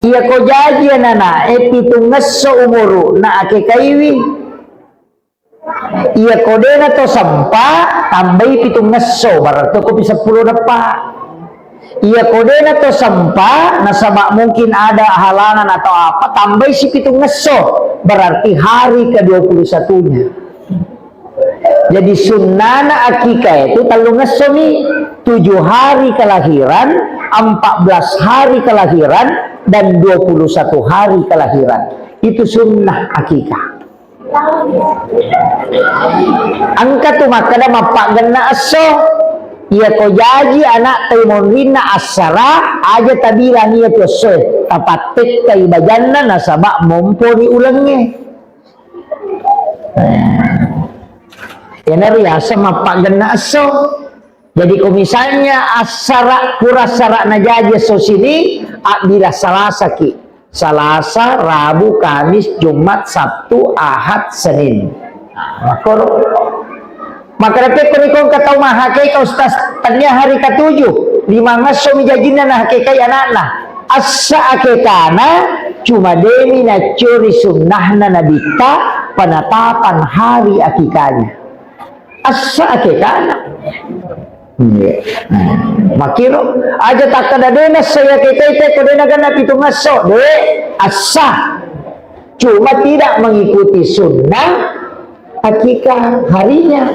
Iya ko jaji nana pitung ngeso umuru na ake kaiwi. Iya ko dena to sampa tambai pitung ngeso berarti ko bisa 10 depa. Iya ko dena to sampa nasaba mungkin ada halangan atau apa tambai si pitung ngeso berarti hari ke-21-nya. Jadi sunnah akikah itu talung ngeso nih 7 hari kelahiran, 14 hari kelahiran, dan 21 hari kelahiran. Itu sunnah akikah. Angka tu makana mapak gena aso. Ia ko jaji anak taimonrina asara aja tabilang ia tu so tapatik kay bajanna nasaba momponi ulangnya. Yana riasa mapak gena aso. Jadi kalau misalnya asara kurasara najaja so sini bila Selasa ki, Selasa, Rabu, Kamis, Jumat, Sabtu, Ahad, Senin. Maka dapat kau kata mahakai kau stas tanya hari ke-7 lima ngaso mijajina nah hakikai anak-anak asa akekana cuma demi na curi sunnahna nabita penetapan hari akikanya asa akekana. Makiro aja tak kada dena saya kita kodena kana pitung ngaso de asa cuma tidak mengikuti sunnah akikah harinya.